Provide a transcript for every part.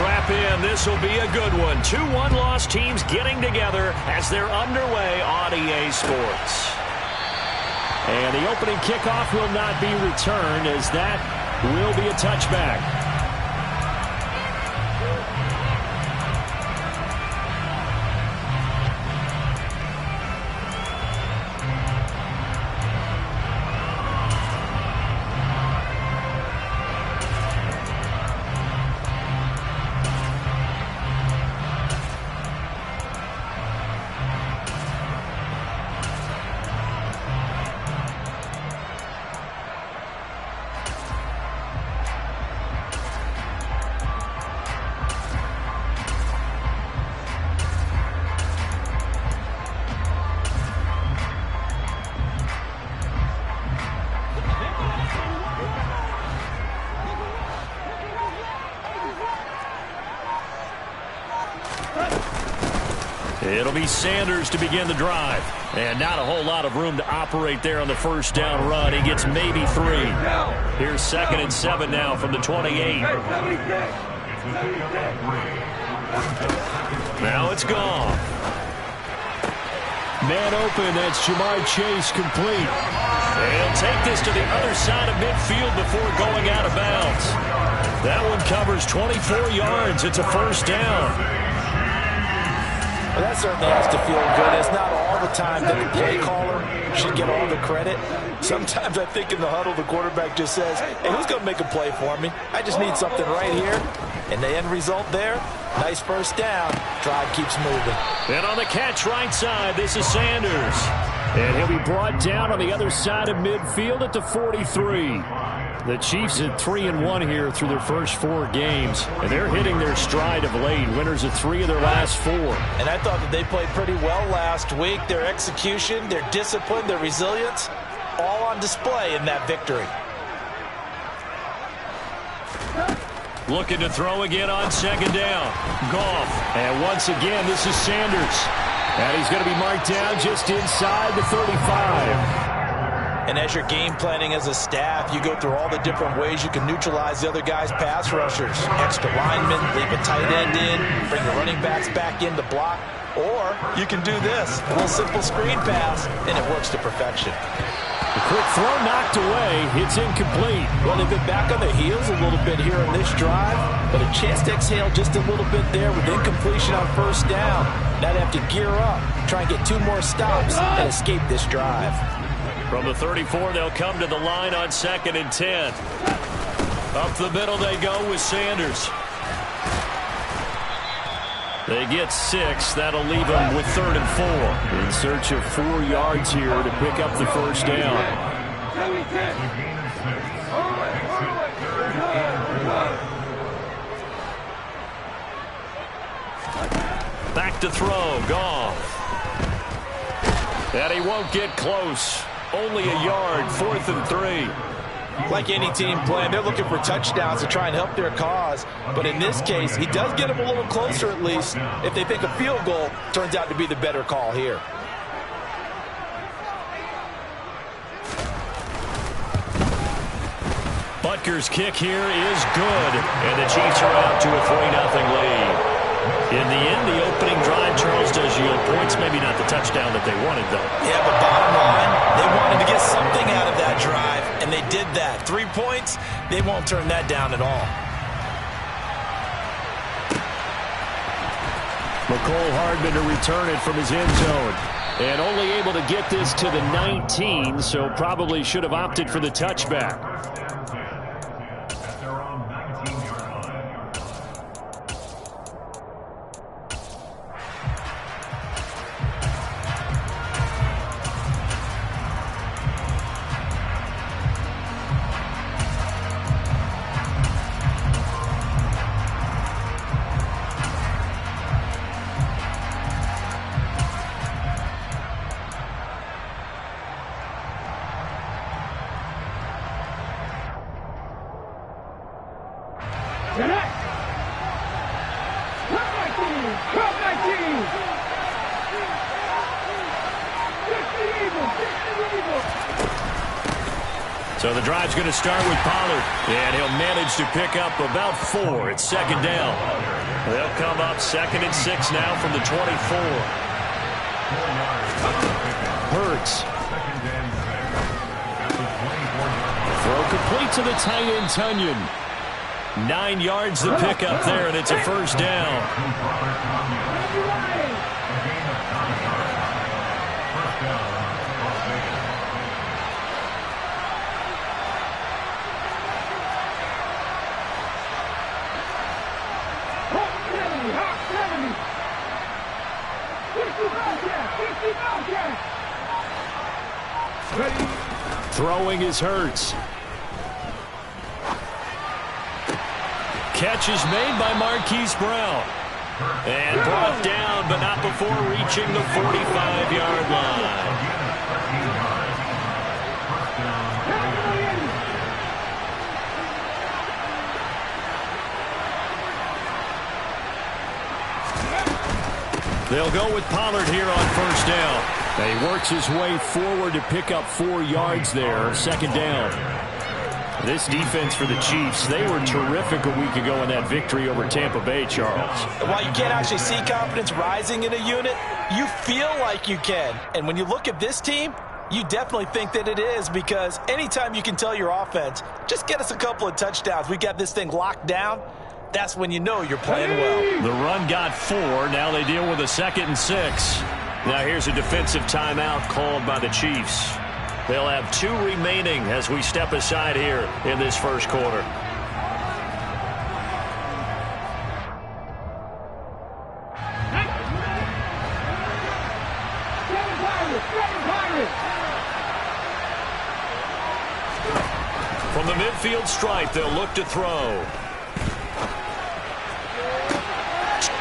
strap in. This will be a good one. 2 one-loss teams getting together as they're underway on EA Sports. And the opening kickoff will not be returned, as that will be a touchback. It'll be Sanders to begin the drive. And not a whole lot of room to operate there on the first down run. He gets maybe 3. Here's 2nd and 7 now from the 28. Now it's gone. Man open, that's Ja'Marr Chase complete. They'll take this to the other side of midfield before going out of bounds. That one covers 24 yards. It's a first down. Well, that certainly has to feel good. It's not all the time that the play caller should get all the credit. Sometimes I think in the huddle, the quarterback just says, hey, who's going to make a play for me? I just need something right here. And the end result there, nice first down. Drive keeps moving. And on the catch right side, this is Sanders. And he'll be brought down on the other side of midfield at the 43. The Chiefs at 3-1 here through their first 4 games, and they're hitting their stride of late. Winners of 3 of their last 4. And I thought that they played pretty well last week. Their execution, their discipline, their resilience, all on display in that victory. Looking to throw again on 2nd down. Goff. And once again, this is Sanders. And he's going to be marked down just inside the 35. And as you're game planning as a staff, you go through all the different ways you can neutralize the other guy's pass rushers. Extra linemen, leave a tight end in, bring the running backs back in to block. Or you can do this, a little simple screen pass, and it works to perfection. The quick throw knocked away. It's incomplete. Well, they've been back on their heels a little bit here on this drive, but a chance to exhale just a little bit there with incompletion on first down. Now they have to gear up, try and get 2 more stops, and escape this drive. From the 34, they'll come to the line on 2nd and 10. Up the middle they go with Sanders. They get 6. That'll leave them with 3rd and 4. In search of 4 yards here to pick up the first down. Back to throw. Goff. And he won't get close. Only a yard, 4th and 3. Like any team playing, they're looking for touchdowns to try and help their cause. But in this case, he does get them a little closer at least if they think a field goal turns out to be the better call here. Butker's kick here is good. And the Chiefs are out to a 3-0 lead. In the end, the opening drive, Charles, does yield points. Maybe not the touchdown that they wanted, though. Yeah, but bottom line, they wanted to get something out of that drive, and they did that. 3 points, they won't turn that down at all. McCole Hardman to return it from his end zone. And only able to get this to the 19, so probably should have opted for the touchback. So the drive's going to start with Pollard, and he'll manage to pick up about 4. It's second down. They'll come up 2nd and 6 now from the 24. Hurts. Throw complete to the tight end, Tunyon. 9 yards to pick up there, and it's a first down. Throwing is Hurts. Catch is made by Marquise Brown. And brought down, but not before reaching the 45-yard line. They'll go with Pollard here on first down. He works his way forward to pick up 4 yards there, second down. This defense for the Chiefs, they were terrific a week ago in that victory over Tampa Bay, Charles. While you can't actually see confidence rising in a unit, you feel like you can. And when you look at this team, you definitely think that it is, because anytime you can tell your offense, just get us a couple of touchdowns, we got this thing locked down, that's when you know you're playing well. The run got 4. Now they deal with a 2nd and 6. Now here's a defensive timeout called by the Chiefs. They'll have 2 remaining as we step aside here in this first quarter. From the midfield stripe, they'll look to throw.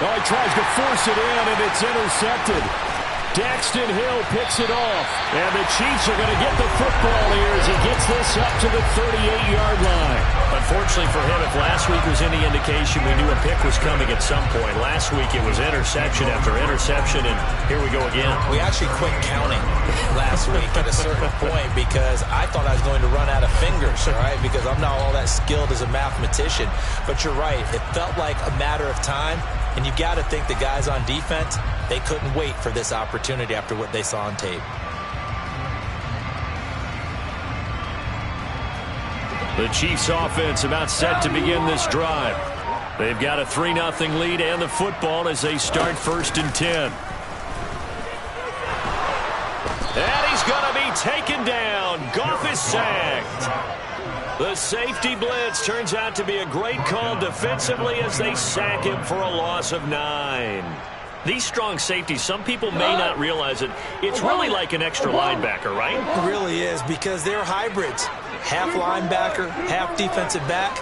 Oh, he tries to force it in, and it's intercepted. Daxton Hill picks it off, and the Chiefs are going to get the football here as he gets this up to the 38-yard line. Unfortunately for him, if last week was any indication, we knew a pick was coming at some point. Last week it was interception after interception, and here we go again. We actually quit counting last week at a certain point because I thought I was going to run out of fingers, all right, because I'm not all that skilled as a mathematician. But you're right, it felt like a matter of time, and you got to think the guys on defense, they couldn't wait for this opportunity after what they saw on tape. The Chiefs offense about set to begin this drive. They've got a 3-0 lead and the football as they start 1st and 10. And he's going to be taken down. Goff is sacked. The safety blitz turns out to be a great call defensively as they sack him for a loss of 9. These strong safeties, some people may not realize it. It's really like an extra linebacker, right? It really is, because they're hybrids. Half linebacker, half defensive back.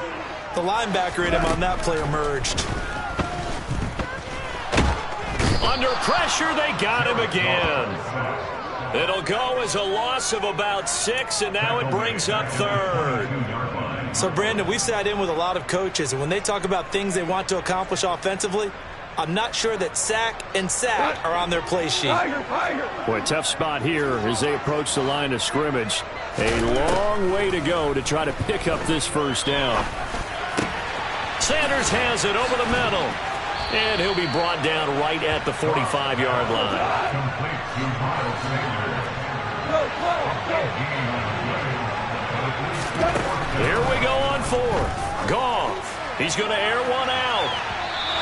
The linebacker in him on that play emerged. Under pressure, they got him again. It'll go as a loss of about 6, and now it brings up 3rd. So, Brandon, we sat in with a lot of coaches, and when they talk about things they want to accomplish offensively, I'm not sure that sack and sack are on their play sheet. Boy, tough spot here as they approach the line of scrimmage. A long way to go to try to pick up this first down. Sanders has it over the middle. And he'll be brought down right at the 45-yard line. Here we go on 4th. Goff. He's going to air one out.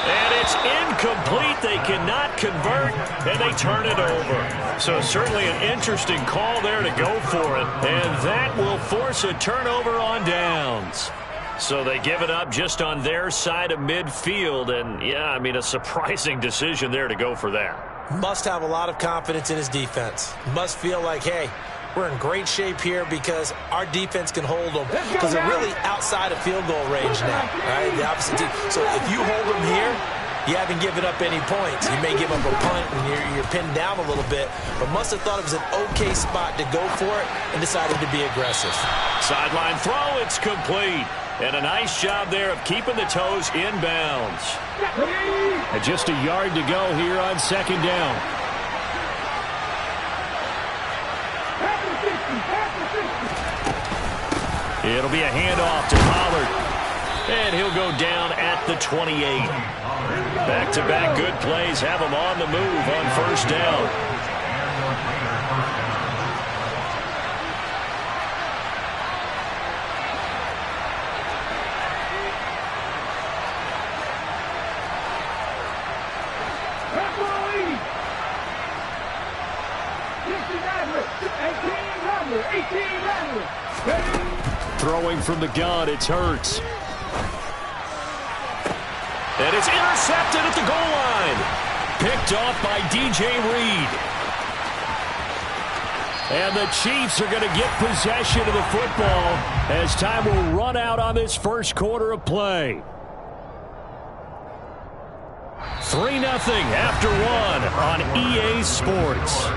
And it's incomplete. They cannot convert, and they turn it over. So certainly an interesting call there to go for it. And that will force a turnover on downs. So they give it up just on their side of midfield. And, yeah, I mean, a surprising decision there to go for that. Must have a lot of confidence in his defense. Must feel like, hey, we're in great shape here because our defense can hold them, because they're really outside of field goal range now, right? The opposite team. So if you hold them here, you haven't given up any points. You may give up a punt and you're pinned down a little bit, but must have thought it was an okay spot to go for it and decided to be aggressive. Sideline throw, it's complete. And a nice job there of keeping the toes inbounds. And just a yard to go here on 2nd down. It'll be a handoff to Pollard. And he'll go down at the 28. Back-to-back good plays have him on the move on first down. Throwing from the gun, it's Hurts. And it's intercepted at the goal line. Picked off by DJ Reed. And the Chiefs are going to get possession of the football as time will run out on this first quarter of play. 3-0 after one on EA Sports.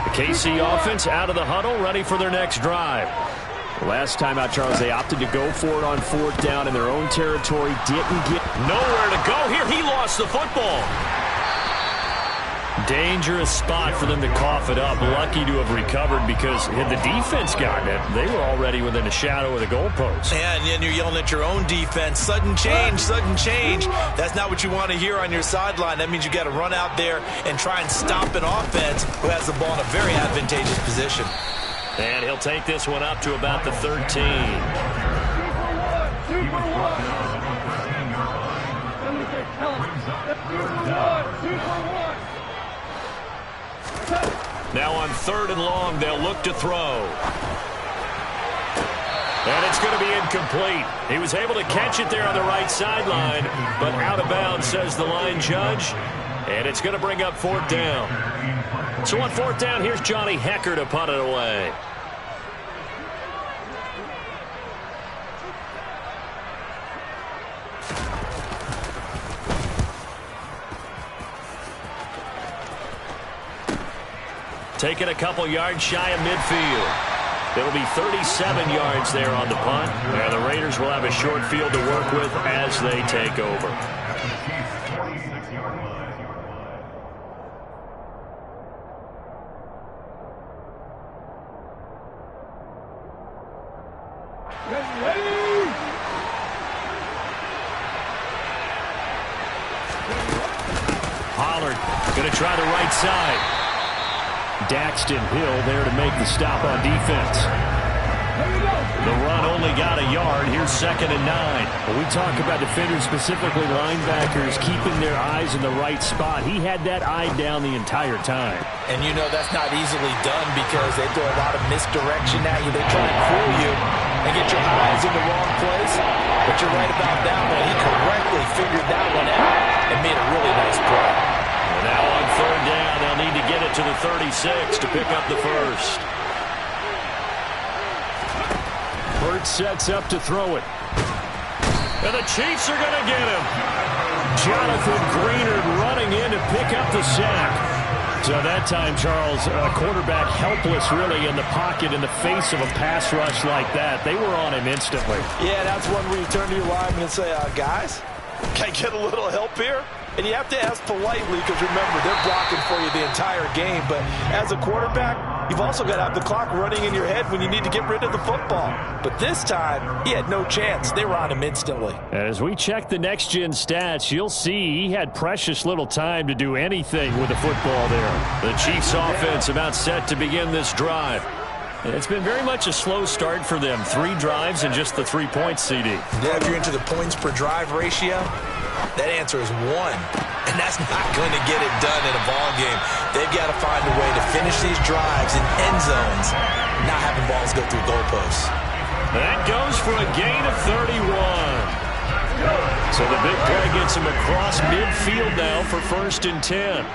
The KC offense out of the huddle, ready for their next drive. Last time out, Charles, they opted to go for it on fourth down in their own territory. Didn't get nowhere to go here. He lost the football. Dangerous spot for them to cough it up. Lucky to have recovered because had the defense gotten it, they were already within a shadow of the goalpost. Yeah, and then you're yelling at your own defense. Sudden change, sudden change. That's not what you want to hear on your sideline. That means you got to run out there and try and stop an offense who has the ball in a very advantageous position. And he'll take this one up to about the 13. Now on 3rd and long, they'll look to throw. And it's going to be incomplete. He was able to catch it there on the right sideline, but out of bounds, says the line judge. And it's going to bring up 4th down. So on 4th down, here's Johnny Hekker to punt it away. Taking a couple yards shy of midfield. It'll be 37 yards there on the punt. And the Raiders will have a short field to work with as they take over. Pollard going to try the right side. Daxton Hill there to make the stop on defense. The run only got a yard. Here's 2nd and 9. When we talk about defenders, specifically linebackers, keeping their eyes in the right spot, he had that eye down the entire time. And you know that's not easily done because they throw a lot of misdirection at you. They try and fool you and get your eyes in the wrong place. But you're right about that one. He correctly figured that one out and made a really nice play. Now on 3rd down, they'll need to get it to the 36 to pick up the first. Hurts sets up to throw it. And the Chiefs are going to get him. Jonathan Greenard running in to pick up the sack. So that time, Charles, a quarterback helpless really in the pocket in the face of a pass rush like that. They were on him instantly. Yeah, that's one where you turn to your lineman and say, guys, can I get a little help here? And you have to ask politely because, remember, they're blocking for you the entire game. But as a quarterback, you've also got to have the clock running in your head when you need to get rid of the football. But this time, he had no chance. They were on him instantly. As we check the next-gen stats, you'll see he had precious little time to do anything with the football there. The Chiefs offense about set to begin this drive. It's been very much a slow start for them. 3 drives and just the 3 points, CD. Yeah, if you're into the points per drive ratio, that answer is 1. And that's not going to get it done in a ball game. They've got to find a way to finish these drives in end zones, not having balls go through goalposts. That goes for a gain of 31. So the big play gets him across midfield now for 1st and 10.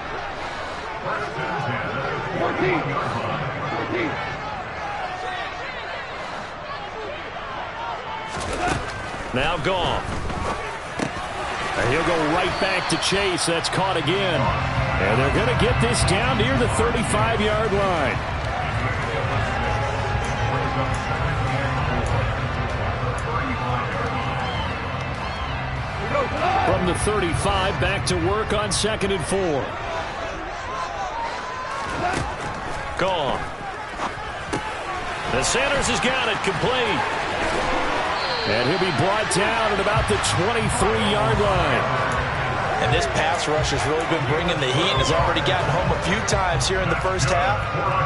Now Goff. And he'll go right back to Chase. That's caught again. And they're going to get this down near the 35-yard line. From the 35, back to work on 2nd and 4. Gone. The Sanders has got it complete. And he'll be brought down at about the 23-yard line. And this pass rush has really been bringing the heat and has already gotten home a few times here in the first half.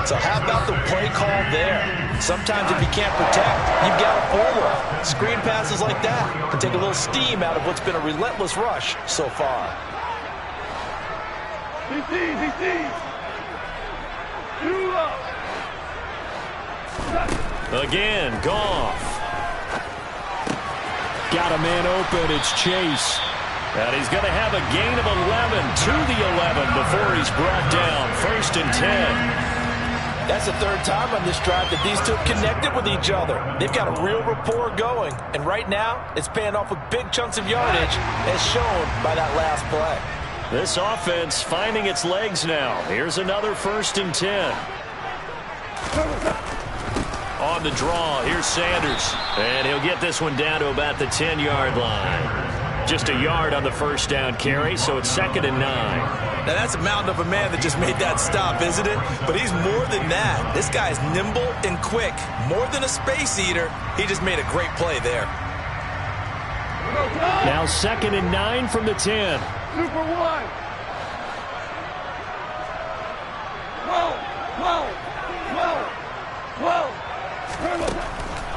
So how about the play call there? Sometimes if you can't protect, you've got a forward. Screen passes like that can take a little steam out of what's been a relentless rush so far. Again, Goff. Got a man open. It's Chase. And he's going to have a gain of 11 to the 11 before he's brought down. 1st and 10. That's the 3rd time on this drive that these two have connected with each other. They've got a real rapport going. And right now, it's paying off with big chunks of yardage, as shown by that last play. This offense finding its legs now. Here's another 1st and 10. On the draw, here's Sanders. And he'll get this one down to about the 10-yard line. Just a yard on the 1st down carry, so it's 2nd and 9. Now that's a mountain of a man that just made that stop, isn't it? But he's more than that. This guy's nimble and quick. More than a space eater, he just made a great play there. Now 2nd and 9 from the 10. Super one.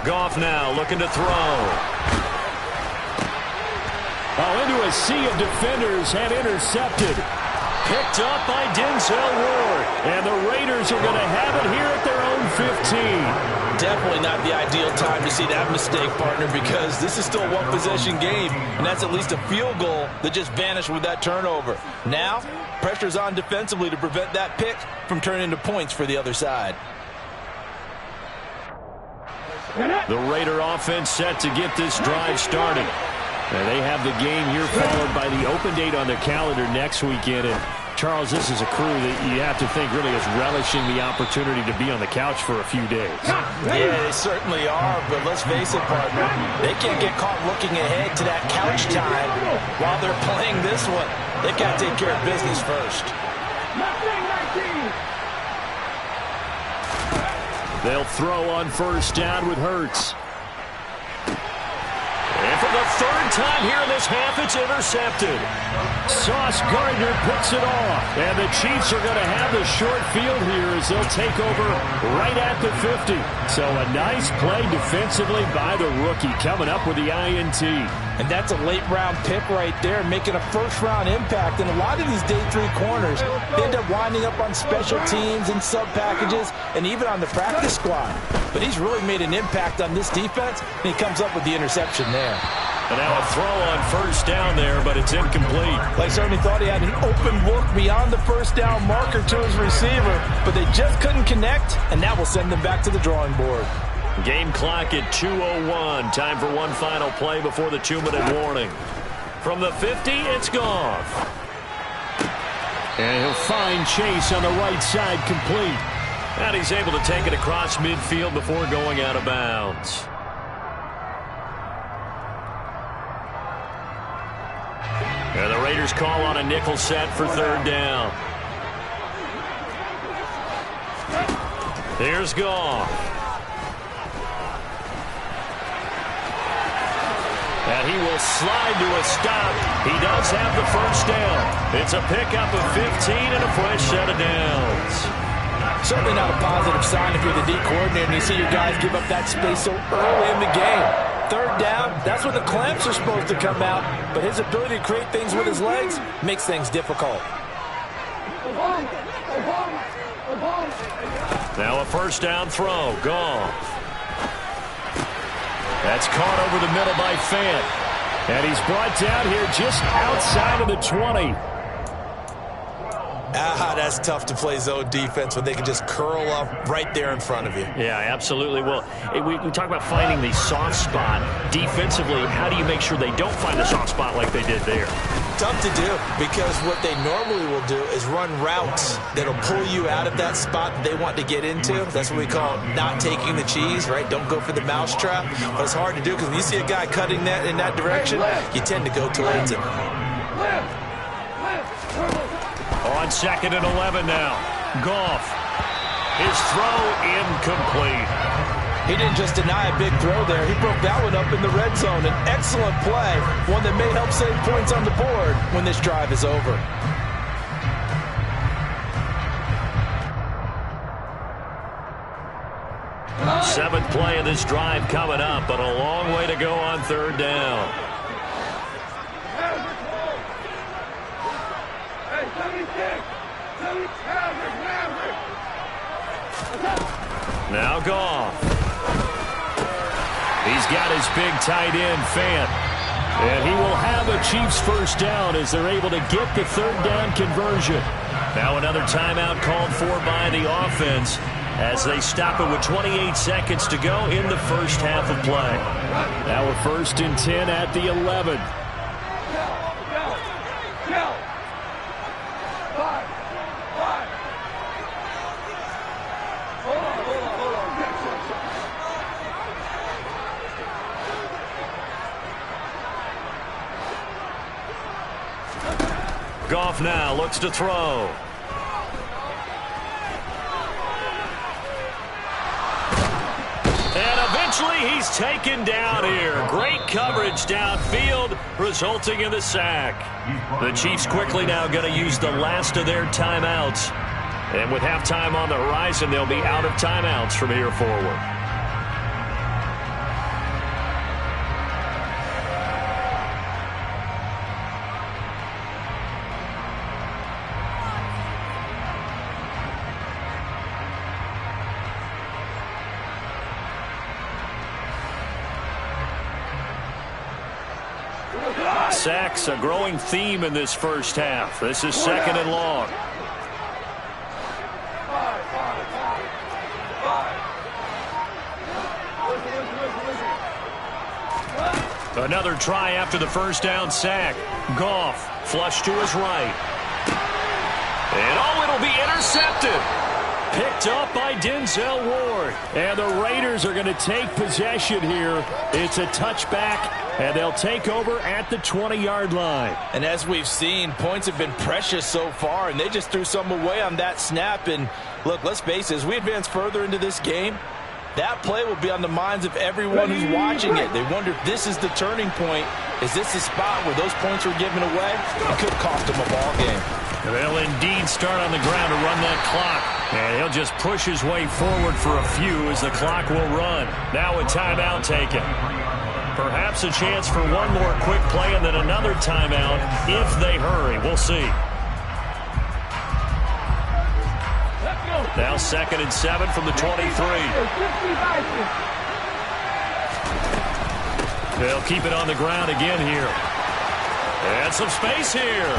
Goff now looking to throw. Oh, into a sea of defenders and intercepted. Picked up by Denzel Ward. And the Raiders are going to have it here at their own 15. Definitely not the ideal time to see that mistake, partner, because this is still a one-possession game, and that's at least a field goal that just vanished with that turnover. Now, pressure's on defensively to prevent that pick from turning into points for the other side. The Raider offense set to get this drive started. And they have the game here followed by the open date on their calendar next weekend. And Charles, this is a crew that you have to think really is relishing the opportunity to be on the couch for a few days. Yeah, they certainly are, but let's face it, partner. They can't get caught looking ahead to that couch time while they're playing this one. They've got to take care of business first. They'll throw on 1st down with Hurts. And for the 3rd time here in this half, it's intercepted. Sauce Gardner picks it off. And the Chiefs are going to have the short field here as they'll take over right at the 50. So a nice play defensively by the rookie coming up with the INT. And that's a late-round pick right there, making a first-round impact. And a lot of these day 3 corners, they end up winding up on special teams and sub-packages and even on the practice squad. But he's really made an impact on this defense, and he comes up with the interception there. And now a throw on 1st down there, but it's incomplete. They certainly thought he had an open look beyond the 1st down marker to his receiver, but they just couldn't connect, and that will send them back to the drawing board. Game clock at 2:01. Time for one final play before the 2-minute warning. From the 50, it's Goff. And he'll find Chase on the right side complete. And he's able to take it across midfield before going out of bounds. And the Raiders call on a nickel set for 3rd down. Here's Goff. And he will slide to a stop. He does have the 1st down. It's a pickup of 15 and a fresh set of downs. Certainly not a positive sign if you're the D coordinator and you see your guys give up that space so early in the game. 3rd down, that's when the clamps are supposed to come out, but his ability to create things with his legs makes things difficult. Now a 1st down throw. Goff. That's caught over the middle by Fant. And he's brought down here just outside of the 20. That's tough to play zone defense when they can just curl up right there in front of you. Yeah, absolutely. Well, we talk about finding the soft spot. Defensively, how do you make sure they don't find the soft spot like they did there? Tough to do, because what they normally will do is run routes that'll pull you out of that spot that they want to get into. That's what we call not taking the cheese, right? Don't go for the mousetrap. But it's hard to do, because when you see a guy cutting that in that direction, you tend to go towards him. On 2nd and 11 now. Goff. His throw incomplete. He didn't just deny a big throw there. He broke that one up in the red zone. An excellent play, one that may help save points on the board when this drive is over. Seventh play of this drive coming up, but a long way to go on 3rd down. Now Goff. He's got his big tight end, Fant. And he will have a Chiefs first down as they're able to get the 3rd down conversion. Now another timeout called for by the offense as they stop it with 28 seconds to go in the first half of play. Now a 1st and 10 at the 11. Goff now looks to throw. And eventually he's taken down here. Great coverage downfield, resulting in the sack. The Chiefs quickly now going to use the last of their timeouts. And with halftime on the horizon, they'll be out of timeouts from here forward. Sacks, a growing theme in this first half. This is 2nd and long. Another try after the first down sack. Goff, flush to his right. And it'll be intercepted. Picked up by Denzel Ward. And the Raiders are going to take possession here. It's a touchback, and they'll take over at the 20-yard line. And as we've seen, points have been precious so far, and they just threw some away on that snap. And look, let's face it, as we advance further into this game, that play will be on the minds of everyone who's watching it. They wonder if this is the turning point. Is this the spot where those points were given away? It could cost them a ball game. They'll indeed start on the ground to run that clock. And he'll just push his way forward for a few as the clock will run. Now a timeout taken. Perhaps a chance for one more quick play and then another timeout if they hurry. We'll see. Now 2nd and 7 from the 23. They'll keep it on the ground again here. And some space here.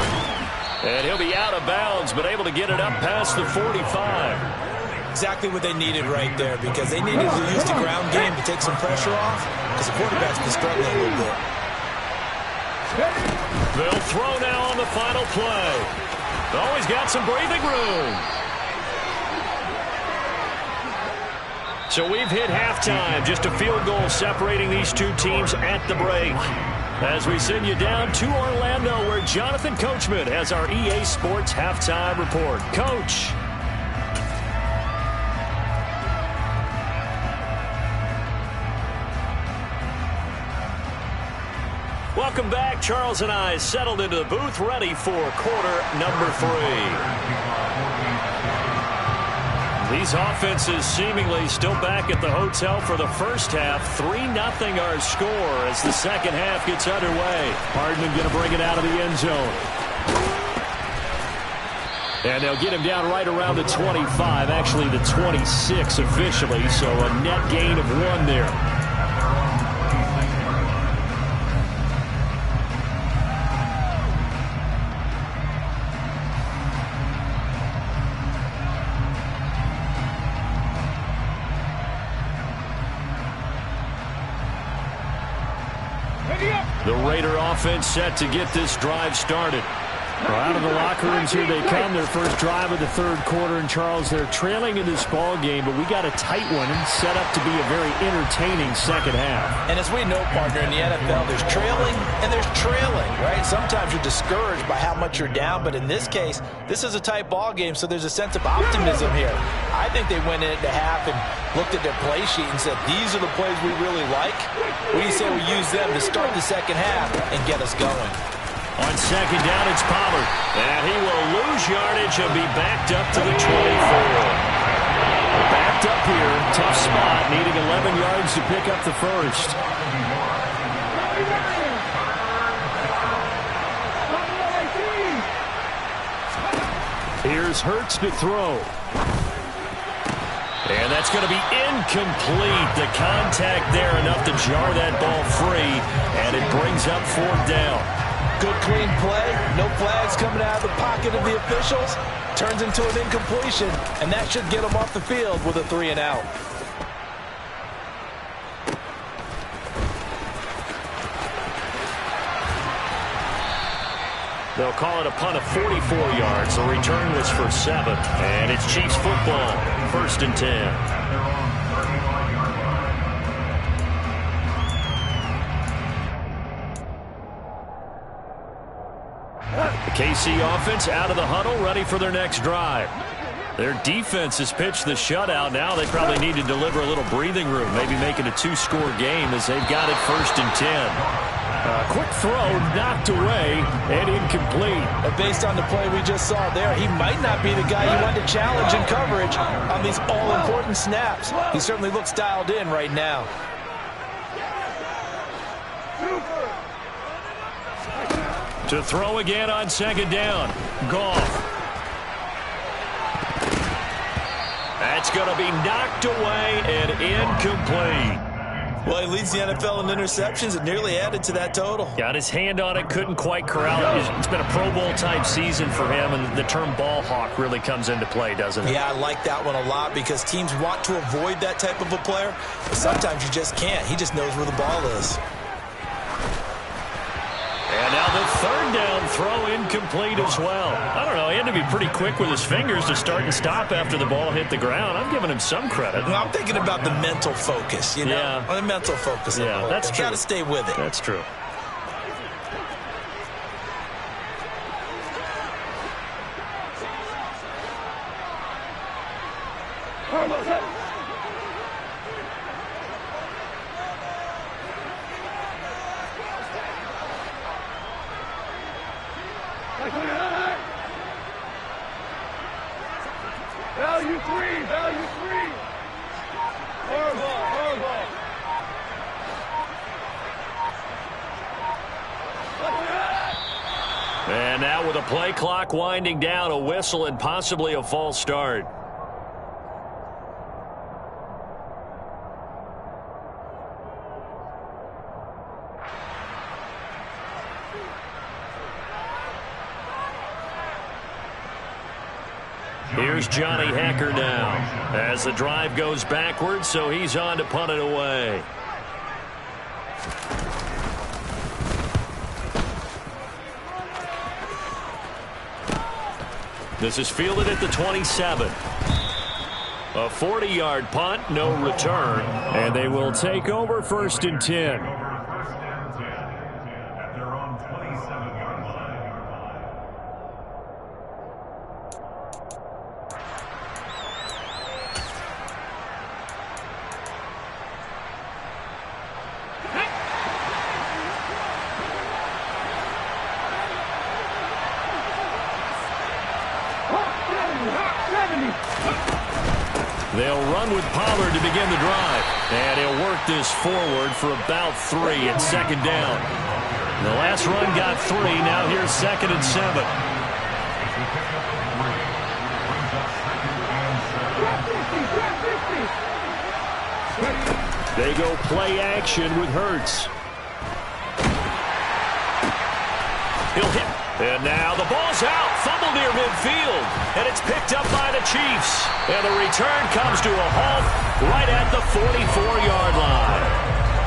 And he'll be out of bounds, but able to get it up past the 45. Exactly what they needed right there, because they needed to use the ground game to take some pressure off, because the quarterback's been struggling a little bit. They'll throw now on the final play. Always got some breathing room. So we've hit halftime. Just a field goal separating these two teams at the break. As we send you down to Orlando, where Jonathan Coachman has our EA Sports Halftime Report. Coach. Welcome back. Charles and I settled into the booth, ready for quarter number 3. These offenses seemingly still back at the hotel for the first half. 3-0 our score as the second half gets underway. Hardman going to bring it out of the end zone. And they'll get him down right around the 25, actually the 26 officially, so a net gain of 1 there. The Raider offense set to get this drive started. Well, out of the locker rooms here they come. Their first drive of the third quarter. And, Charles, they're trailing in this ball game, but we got a tight one and set up to be a very entertaining second half. And as we know, partner, in the NFL, there's trailing and there's trailing, right? Sometimes you're discouraged by how much you're down, but in this case, this is a tight ball game, so there's a sense of optimism here. I think they went into half and looked at their play sheet and said, these are the plays we really like. What do you say we use them to start the second half and get us going? On second down, it's Pollard. And he will lose yardage and be backed up to the 24. Backed up here, tough spot, needing 11 yards to pick up the first. Here's Hurts to throw. And that's going to be incomplete. The contact there enough to jar that ball free, and it brings up fourth down. Good, clean play. No flags coming out of the pocket of the officials. Turns into an incompletion, and that should get them off the field with a 3-and-out. They'll call it a punt of 44 yards. The return was for 7. And it's Chiefs football, 1st and 10. The KC offense out of the huddle, ready for their next drive. Their defense has pitched the shutout. Now they probably need to deliver a little breathing room, maybe make it a 2-score game as they've got it 1st and 10. Quick throw, knocked away, and incomplete. Based on the play we just saw there, he might not be the guy you want to challenge in coverage on these all-important snaps. He certainly looks dialed in right now. To throw again on second down. Goff. That's going to be knocked away and incomplete. Well, he leads the NFL in interceptions and nearly added to that total. Got his hand on it, couldn't quite corral it. It's been a Pro Bowl-type season for him, and the term ball hawk really comes into play, doesn't it? Yeah, I like that one a lot because teams want to avoid that type of a player, but sometimes you just can't. He just knows where the ball is. And now the third down throw incomplete as well. I don't know. He had to be pretty quick with his fingers to start and stop after the ball hit the ground. I'm giving him some credit. Well, I'm thinking about the mental focus, you know? Yeah. The mental focus. Yeah, that's true. Got to stay with it. That's true. Value three. Horrible. And now with a play clock winding down, a whistle and possibly a false start. Here's Johnny Hekker now as the drive goes backwards, so he's on to punt it away. This is fielded at the 27. A 40-yard punt, no return, and they will take over 1st and 10. They'll run with Pollard to begin the drive. And he'll work this forward for about 3 at second down. The last run got 3. Now here's 2nd and 7. They go play action with Hurts. He'll hit. And now the ball's out. Fumble near midfield. And it's picked up by the Chiefs. And the return comes to a halt right at the 44-yard line.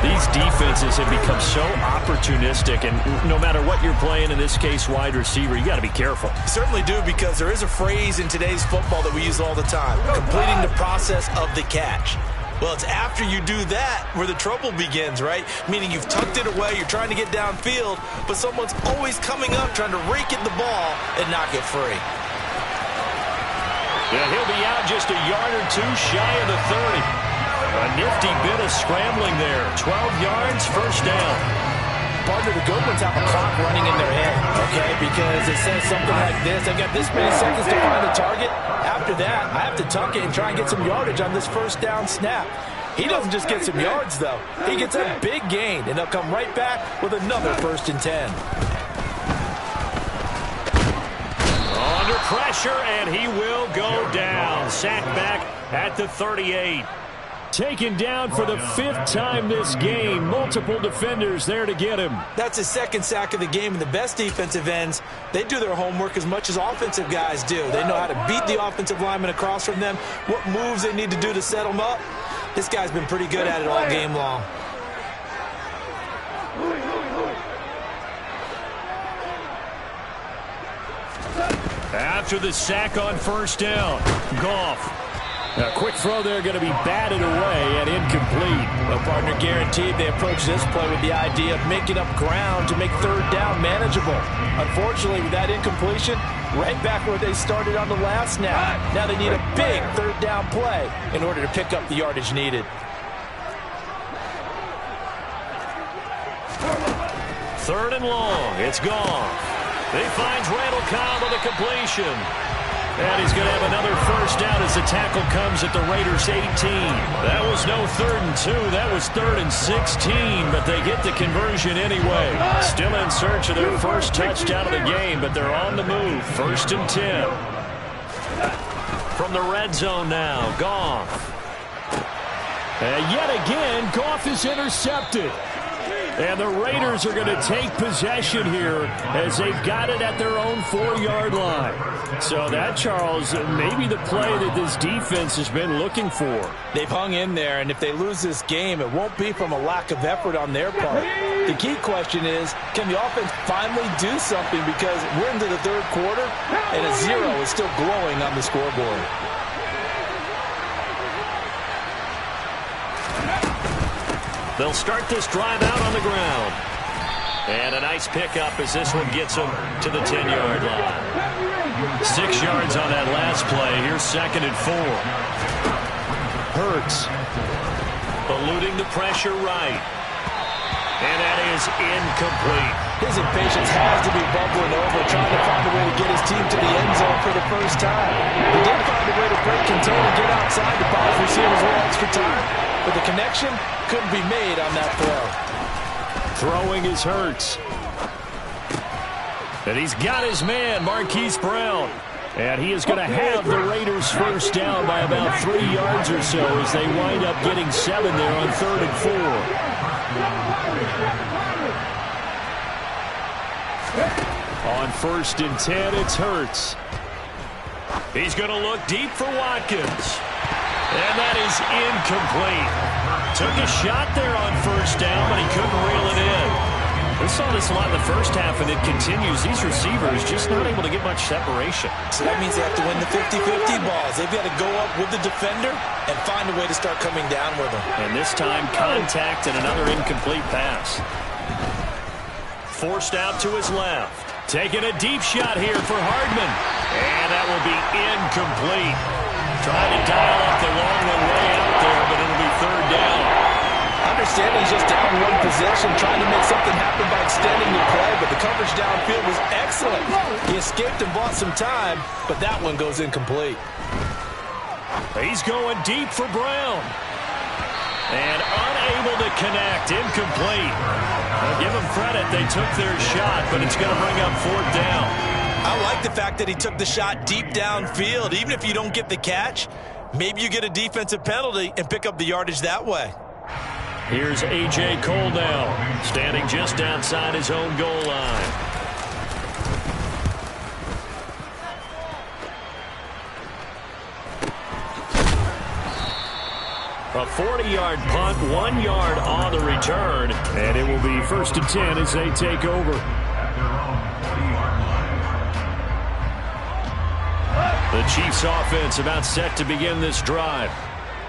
These defenses have become so opportunistic, and no matter what you're playing, in this case wide receiver, you got to be careful. You certainly do, because there is a phrase in today's football that we use all the time: completing the process of the catch. Well, it's after you do that where the trouble begins, right? Meaning you've tucked it away, you're trying to get downfield, but someone's always coming up trying to rake at the ball and knock it free. Yeah, he'll be out just a yard or two shy of the 30. A nifty bit of scrambling there. 12 yards, first down. Partner, the good ones have a clock running in their head, okay? Because it says something like this: I've got this many seconds to find the target. After that, I have to tuck it and try and get some yardage on this first down snap. He doesn't just get some yards, though. He gets a big gain, and they'll come right back with another 1st and 10. Under pressure, and he will go down. Sacked back at the 38. Taken down for the 5th time this game. Multiple defenders there to get him. That's his 2nd sack of the game, and the best defensive ends, they do their homework as much as offensive guys do. They know how to beat the offensive lineman across from them, what moves they need to do to set them up. This guy's been pretty good at it all game long. After the sack on 1st down, Goff. A quick throw there, going to be batted away and incomplete. Well, partner, guaranteed they approach this play with the idea of making up ground to make 3rd down manageable. Unfortunately, with that incompletion, right back where they started on the last snap. Now they need a big 3rd down play in order to pick up the yardage needed. 3rd and long. It's gone. He finds Randall Cobb on the completion. And he's going to have another 1st down as the tackle comes at the Raiders' 18. That was no 3rd and 2. That was 3rd and 16, but they get the conversion anyway. Still in search of their 1st touchdown of the game, but they're on the move. 1st and 10. From the red zone now, Goff. And yet again, Goff is intercepted. And the Raiders are going to take possession here as they've got it at their own 4-yard line. So that, Charles, may be the play that this defense has been looking for. They've hung in there, and if they lose this game, it won't be from a lack of effort on their part. The key question is, can the offense finally do something? Because we're into the 3rd quarter, and a 0 is still glowing on the scoreboard. They'll start this drive out on the ground. And a nice pickup as this one gets them to the 10-yard line. 6 yards on that last play. Here's 2nd and 4. Hurts eluding the pressure right. And that is incomplete. His impatience has to be bubbling over, trying to find a way to get his team to the end zone for the 1st time. He did find a way to break contain and get outside to buy his receivers a little extra time, but the connection couldn't be made on that throw. Throwing is Hurts. And he's got his man, Marquise Brown. And he is going to have the Raiders 1st down by about 3 yards or so as they wind up getting 7 there on 3rd and 4. On 1st and 10, it's Hurts. He's going to look deep for Watkins. And that is incomplete. Took a shot there on 1st down, but he couldn't reel it in. We saw this a lot in the first half, and it continues. These receivers just not able to get much separation. So that means they have to win the 50-50 balls. They've got to go up with the defender and find a way to start coming down with them. And this time, contact and another incomplete pass. Forced out to his left. Taking a deep shot here for Hardman. And that will be incomplete. Trying to dial up the long one way out there, but it'll be 3rd down. Understanding he's just down 1 possession, trying to make something happen by extending the play, but the coverage downfield was excellent. He escaped and bought some time, but that one goes incomplete. He's going deep for Brown. And unable to connect, incomplete. I'll give them credit, they took their shot, but it's going to bring up 4th down. I like the fact that he took the shot deep downfield. Even if you don't get the catch, maybe you get a defensive penalty and pick up the yardage that way. Here's A.J. Cole now, standing just outside his own goal line. A 40-yard punt, 1 yard on the return. And it will be 1st and 10 as they take over. The Chiefs offense about set to begin this drive.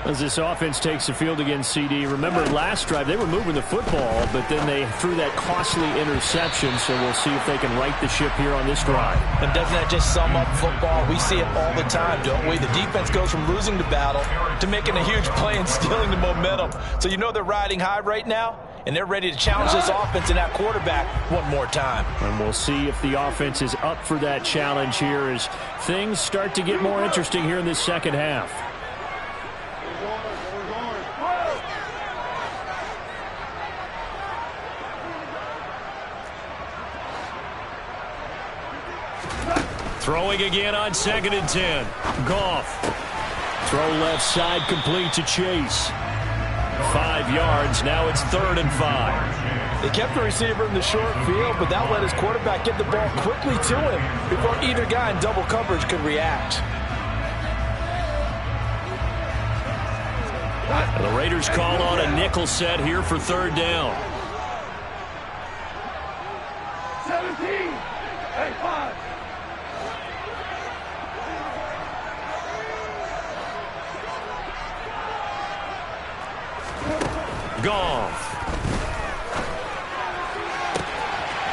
As this offense takes the field against CD. Remember, last drive, they were moving the football, but then they threw that costly interception, so we'll see if they can right the ship here on this drive. And doesn't that just sum up football? We see it all the time, don't we? The defense goes from losing the battle to making a huge play and stealing the momentum. So you know they're riding high right now, and they're ready to challenge this offense and that quarterback one more time. And we'll see if the offense is up for that challenge here as things start to get more interesting here in this second half. Throwing again on 2nd and 10. Goff. Throw left side complete to Chase. 5 yards. Now it's 3rd and 5. They kept the receiver in the short field, but that let his quarterback get the ball quickly to him before either guy in double coverage could react. And the Raiders call on a nickel set here for 3rd down. 17. 5. Goff.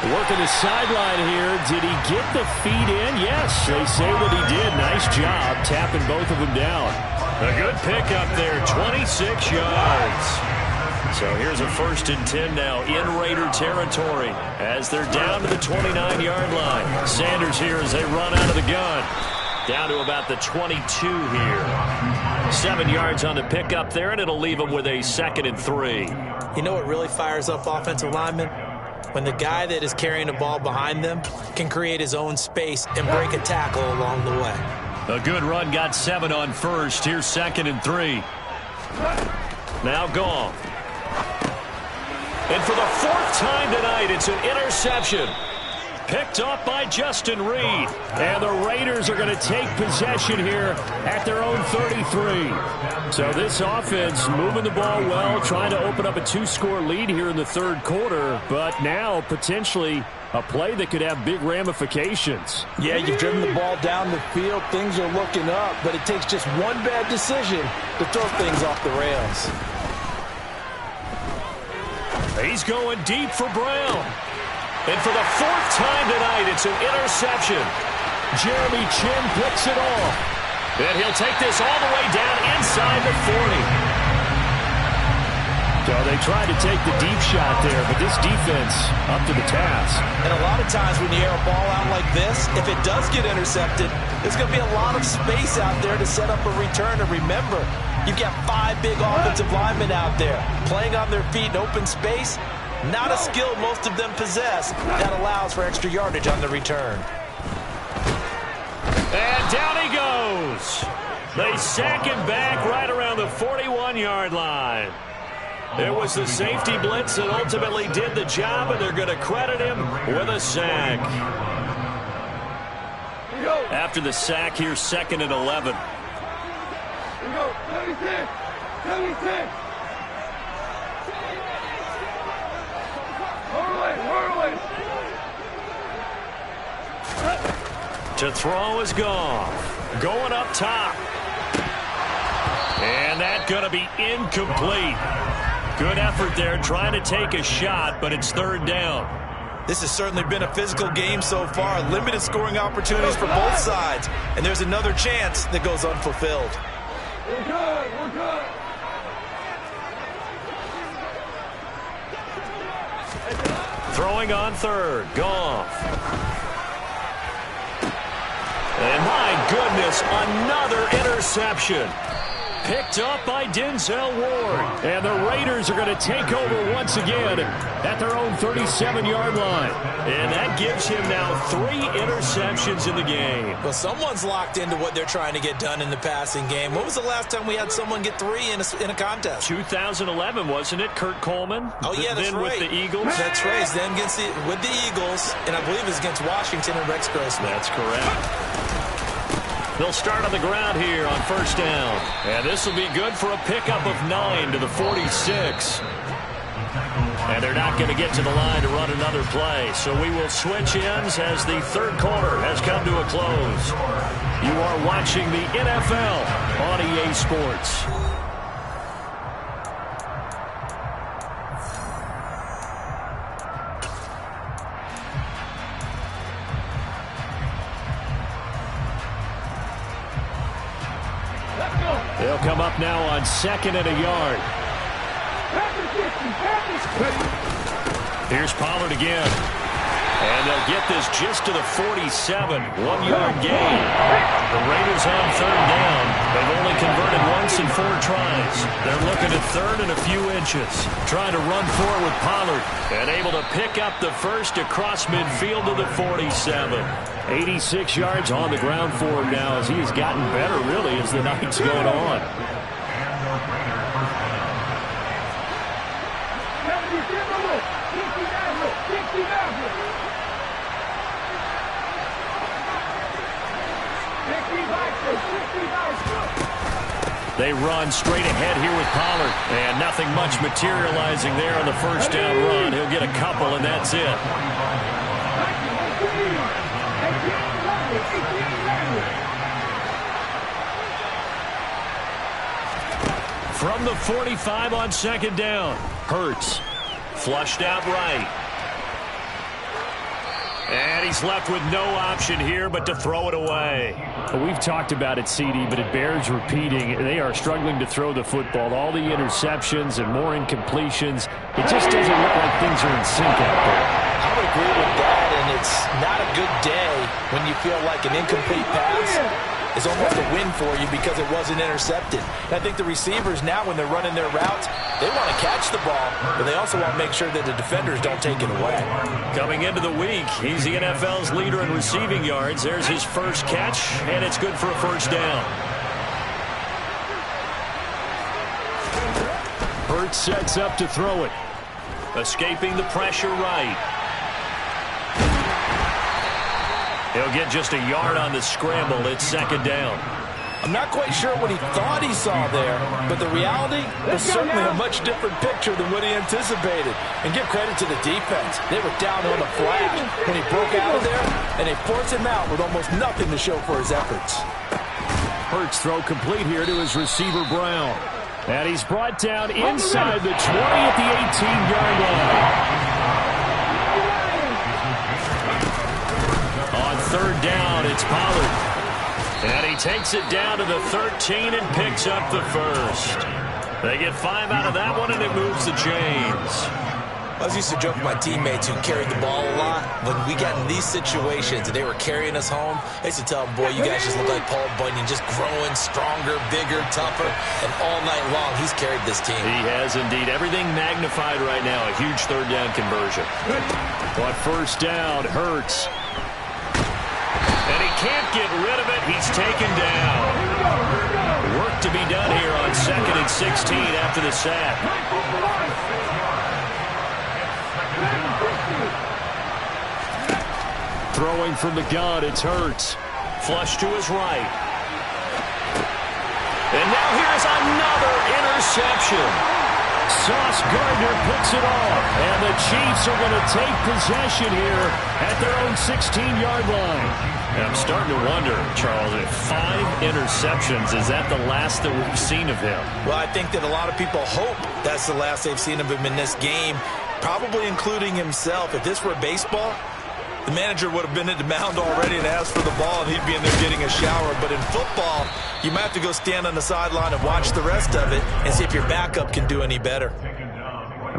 Working the sideline here. Did he get the feet in? Yes, they say that he did. Nice job tapping both of them down. A good pickup there, 26 yards. So here's a 1st and 10 now in Raider territory as they're down to the 29-yard line. Sanders here as they run out of the gun. Down to about the 22 here. 7 yards on the pickup there, and it'll leave them with a 2nd and 3. You know what really fires up offensive linemen? When the guy that is carrying the ball behind them can create his own space and break a tackle along the way. A good run got 7 on 1st. Here's 2nd and 3. Now Goff. And for the 4th time tonight, it's an interception. Picked up by Justin Reed. And the Raiders are going to take possession here at their own 33. So this offense moving the ball well, trying to open up a 2-score lead here in the 3rd quarter. But now potentially a play that could have big ramifications. Yeah, you've driven the ball down the field. Things are looking up, but it takes just one bad decision to throw things off the rails. He's going deep for Brown. And for the 4th time tonight, it's an interception. Jeremy Chinn picks it off. And he'll take this all the way down inside the 40. So they tried to take the deep shot there, but this defense up to the task. And a lot of times when you air a ball out like this, if it does get intercepted, there's going to be a lot of space out there to set up a return. And remember, you've got 5 big offensive linemen out there playing on their feet in open space. Not a skill most of them possess that allows for extra yardage on the return. And down he goes. They sack him back right around the 41-yard line. It was the safety blitz that ultimately did the job, and they're going to credit him with a sack. After the sack, here's 2nd and 11. Here we go. 76. 76. To throw is Goff. Going up top. And that's going to be incomplete. Good effort there trying to take a shot, but it's 3rd down. This has certainly been a physical game so far. Limited scoring opportunities for both sides. And there's another chance that goes unfulfilled. We're good. We're good. Throwing on 3rd. Goff. And my goodness, another interception. Picked up by Denzel Ward. And the Raiders are going to take over once again at their own 37-yard line. And that gives him now 3 interceptions in the game. Well, someone's locked into what they're trying to get done in the passing game. When was the last time we had someone get 3 in a contest? 2011, wasn't it? Kurt Coleman? Oh, yeah, that's then right. with the Eagles? That's right. Then with the Eagles, and I believe it's against Washington and Rex Grossman. That's correct. They'll start on the ground here on first down. And this will be good for a pickup of 9 to the 46. And they're not going to get to the line to run another play. So we will switch ends as the third quarter has come to a close. You are watching the NFL on EA Sports. They'll come up now on 2nd and a yard. Here's Pollard again. And they'll get this just to the 47. 1-yard gain. The Raiders on third down. They've only converted once in 4 tries. They're looking at third and a few inches. Trying to run forward with Pollard. And able to pick up the first across midfield to the 47. 86 yards on the ground for him now as he has gotten better, really, as the night's going on. They run straight ahead here with Pollard. And nothing much materializing there on the first down run. He'll get a couple, and that's it. From the 45 on 2nd down. Hurts. Flushed out right. And he's left with no option here but to throw it away. We've talked about it, CD, but it bears repeating. They are struggling to throw the football. All the interceptions and more incompletions. It just doesn't look like things are in sync out there. I would agree with that, and it's not a good day when you feel like an incomplete pass is almost a win for you because it wasn't intercepted. And I think the receivers now, when they're running their routes, they want to catch the ball, but they also want to make sure that the defenders don't take it away. Coming into the week, he's the NFL's leader in receiving yards. There's his first catch, and it's good for a first down. Hurts sets up to throw it. Escaping the pressure right. He'll get just a yard on the scramble. It's 2nd down. I'm not quite sure what he thought he saw there, but the reality was certainly a much different picture than what he anticipated. And give credit to the defense. They were down on the flash when he broke out of there, and they forced him out with almost nothing to show for his efforts. Hurts throw complete here to his receiver, Brown. And he's brought down inside the 20 at the 18-yard line. On third down, it's Pollard. And he takes it down to the 13 and picks up the first. They get 5 out of that one, and it moves the chains. I was used to joke with my teammates who carried the ball a lot. When we got in these situations and they were carrying us home, I used to tell them, boy, you guys just look like Paul Bunyan, just growing stronger, bigger, tougher. And all night long, he's carried this team. He has indeed. Everything magnified right now. A huge third down conversion. But first down, Hurts. And he can't get rid of it. He's taken down. Work to be done here on 2nd and 16 after the sack. Throwing from the gun, it's Hurts. Flush to his right. And now here's another interception. Sauce Gardner picks it off. And the Chiefs are going to take possession here at their own 16-yard line. And I'm starting to wonder, Charles, if 5 interceptions, is that the last that we've seen of him? Well, I think that a lot of people hope that's the last they've seen of him in this game, probably including himself. If this were baseball, the manager would have been at the mound already and asked for the ball, and he'd be in there getting a shower. But in football, you might have to go stand on the sideline and watch the rest of it and see if your backup can do any better.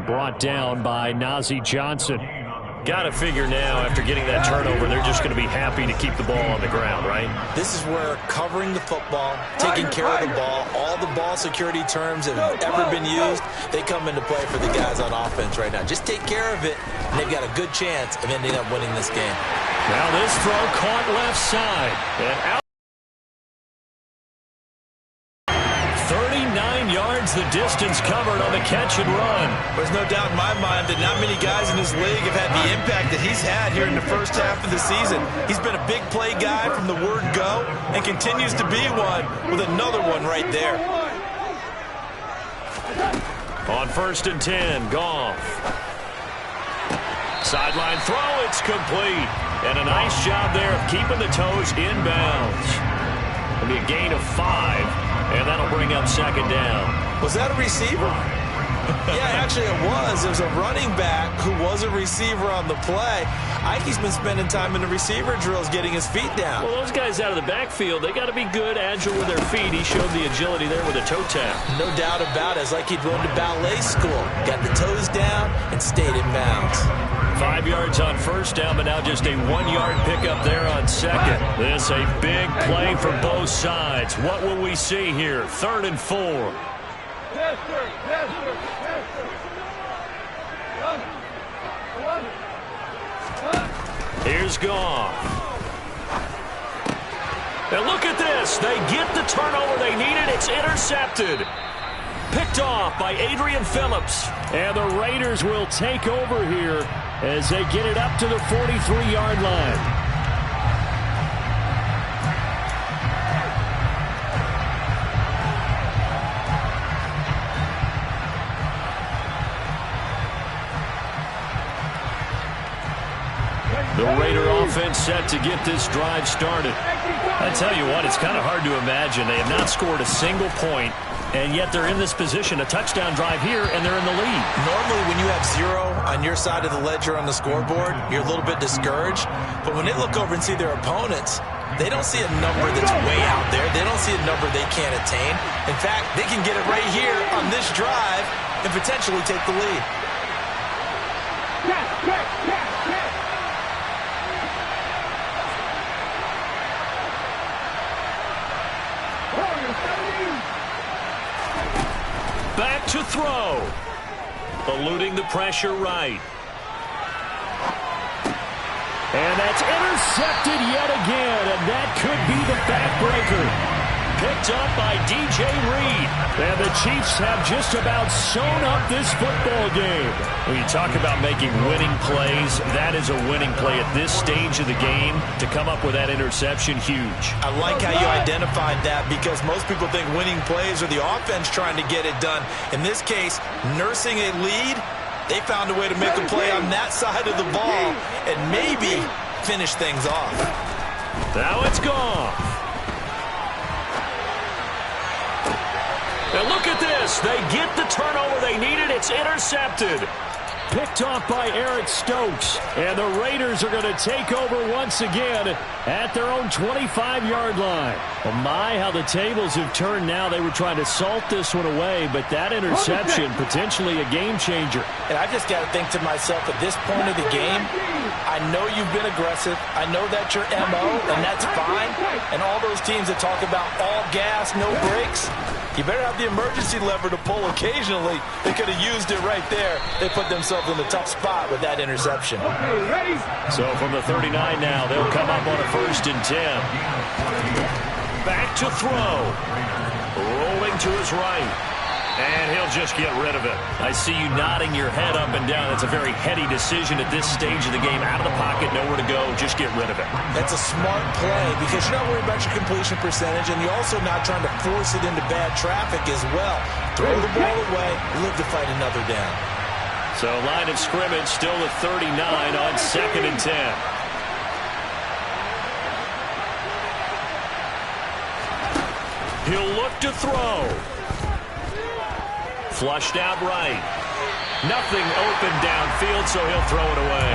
Brought down by Nazeeh Johnson. Got to figure now, after getting that turnover, they're just going to be happy to keep the ball on the ground, right? This is where covering the football, taking care of the ball, all the ball security terms that have ever been used, they come into play for the guys on offense right now. Just take care of it, and they've got a good chance of ending up winning this game. Now this throw caught left side. And out. 39 yards finds the distance covered on the catch and run. There's no doubt in my mind that not many guys in this league have had the impact that he's had here in the first half of the season. He's been a big play guy from the word go and continues to be one with another one right there. On 1st and 10, Goff. Sideline throw, it's complete. And a nice job there of keeping the toes inbounds. It'll be a gain of 5, and that'll bring up 2nd down. Was that a receiver? Yeah, actually it was. It was a running back who was a receiver on the play. Ike's been spending time in the receiver drills getting his feet down. Well, those guys out of the backfield, they got to be good, agile with their feet. He showed the agility there with a toe tap. No doubt about it. It's like he'd run to ballet school. Got the toes down and stayed in bounds. 5 yards on 1st down, but now just a 1-yard pickup there on 2nd. This a big play for both sides. What will we see here? 3rd and 4. Yes, sir. Yes, sir. Yes, sir. Here's Goff. And look at this. They get the turnover they needed. It's intercepted. Picked off by Adrian Phillips. And the Raiders will take over here as they get it up to the 43-yard line. The Raider offense set to get this drive started. I tell you what, it's kind of hard to imagine. They have not scored a single point, and yet they're in this position, a touchdown drive here, and they're in the lead. Normally, when you have 0 on your side of the ledger on the scoreboard, you're a little bit discouraged. But when they look over and see their opponents, they don't see a number that's way out there. They don't see a number they can't attain. In fact, they can get it right here on this drive and potentially take the lead. Back to throw. Eluding the pressure right. And that's intercepted yet again, and that could be the backbreaker. Picked up by DJ Reed. And the Chiefs have just about sewn up this football game. When you talk about making winning plays, that is a winning play at this stage of the game. To come up with that interception, huge. I like how you identified that because most people think winning plays are the offense trying to get it done. In this case, nursing a lead, they found a way to make a play on that side of the ball and maybe finish things off. Now it's gone. And look at this. They get the turnover they needed. It's intercepted. Picked off by Eric Stokes. And the Raiders are going to take over once again at their own 25-yard line. Oh my, how the tables have turned now. They were trying to salt this one away, but that interception, potentially a game changer. And I just got to think to myself, at this point of the game, I know you've been aggressive. I know that's your MO, and that's fine. And all those teams that talk about all gas, no brakes, you better have the emergency lever to pull occasionally. They could have used it right there. They put themselves in a tough spot with that interception. So from the 39 now, they'll come up on a 1st and 10. Back to throw. Rolling to his right. And he'll just get rid of it. I see you nodding your head up and down. That's a very heady decision at this stage of the game. Out of the pocket, nowhere to go. Just get rid of it. That's a smart play because you're not worried about your completion percentage, and you're also not trying to force it into bad traffic as well. Throw the ball away, live to fight another down. So line of scrimmage still at 39 on 2nd and 10. He'll look to throw. Flushed out right. Nothing open downfield, so he'll throw it away.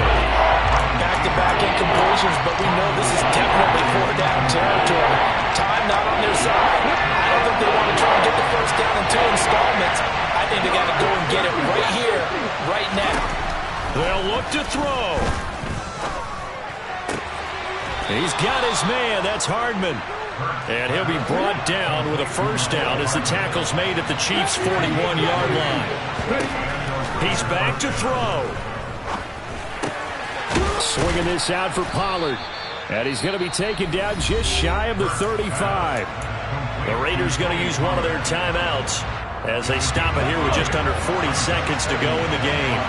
Back-to-back incompletions, but we know this is definitely 4-down territory. Time not on their side. I don't think they want to try and get the 1st down in 2 installments. I think they got to go and get it right here, right now. They'll look to throw. He's got his man. That's Hardman. And he'll be brought down with a 1st down as the tackle's made at the Chiefs' 41-yard line. He's back to throw. Swinging this out for Pollard. And he's going to be taken down just shy of the 35. The Raiders going to use one of their timeouts. as they stop it here with just under 40 seconds to go in the game.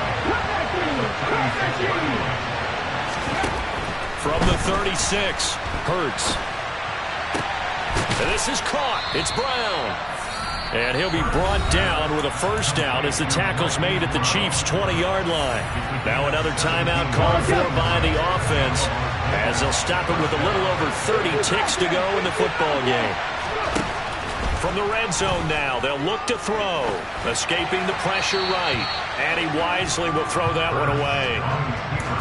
From the 36, Hurts. And this is caught. It's Brown. And he'll be brought down with a first down as the tackle's made at the Chiefs' 20-yard line. Now another timeout called for by the offense as they'll stop it with a little over 30 ticks to go in the football game. From the red zone now, they'll look to throw. Escaping the pressure right. And he wisely will throw that one away.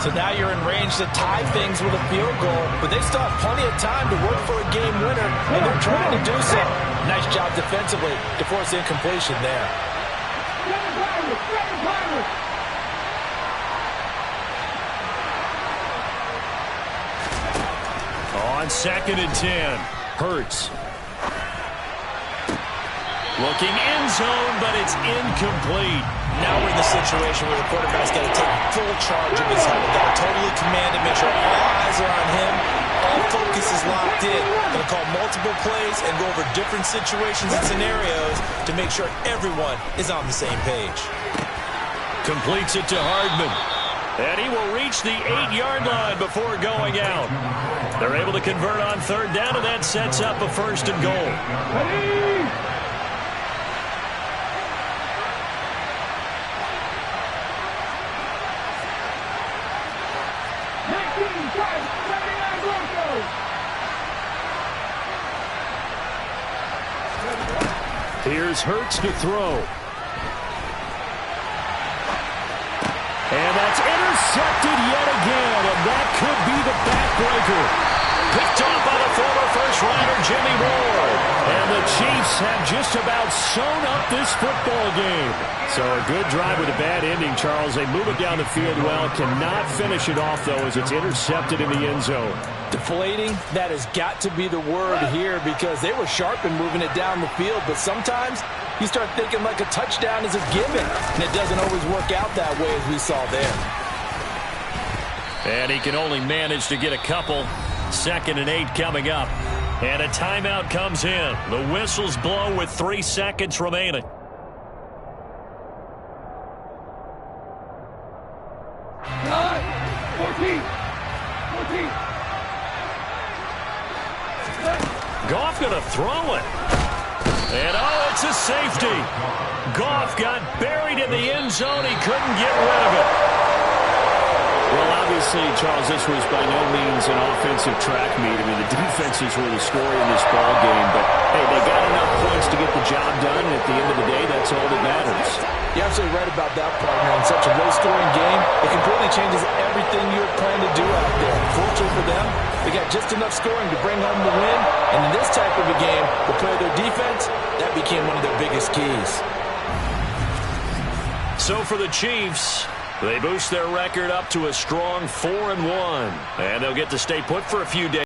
So now you're in range to tie things with a field goal, but they still have plenty of time to work for a game winner, and they're trying to do so. Nice job defensively to force incompletion there. On 2nd and 10, Hurts. Looking end zone, but it's incomplete. Now we're in the situation where the quarterback's got to take full charge of his health. Got to totally command it, make sure all eyes are on him. All focus is locked in. Going to call multiple plays and go over different situations and scenarios to make sure everyone is on the same page. Completes it to Hardman. And he will reach the 8-yard line before going out. They're able to convert on 3rd down, and that sets up a 1st and goal. Here's Hurts to throw. And that's intercepted yet again, and that could be the backbreaker. Picked off by the former first-rounder Jimmy Ward. And the Chiefs have just about sewn up this football game. So a good drive with a bad ending, Charles. They move it down the field well. Cannot finish it off, though, as it's intercepted in the end zone. Deflating, that has got to be the word here because they were sharp in moving it down the field, but sometimes you start thinking like a touchdown is a given, and it doesn't always work out that way as we saw there. And he can only manage to get a couple. 2nd and 8 coming up. And a timeout comes in. The whistles blow with 3 seconds remaining. Goff going to throw it. And oh, it's a safety. Goff got buried in the end zone. He couldn't get rid of it. Well, obviously, Charles, this was by no means an offensive track meet. I mean, the defenses were the story in this ball game. But, hey, they got enough points to get the job done. And at the end of the day, that's all that matters. You're absolutely right about that, partner. In such a low-scoring game, it completely changes everything you're planning to do out there. Fortunately for them, they got just enough scoring to bring home the win. And in this type of a game, to play their defense, that became one of their biggest keys. So for the Chiefs, they boost their record up to a strong 4-1. And they'll get to stay put for a few days.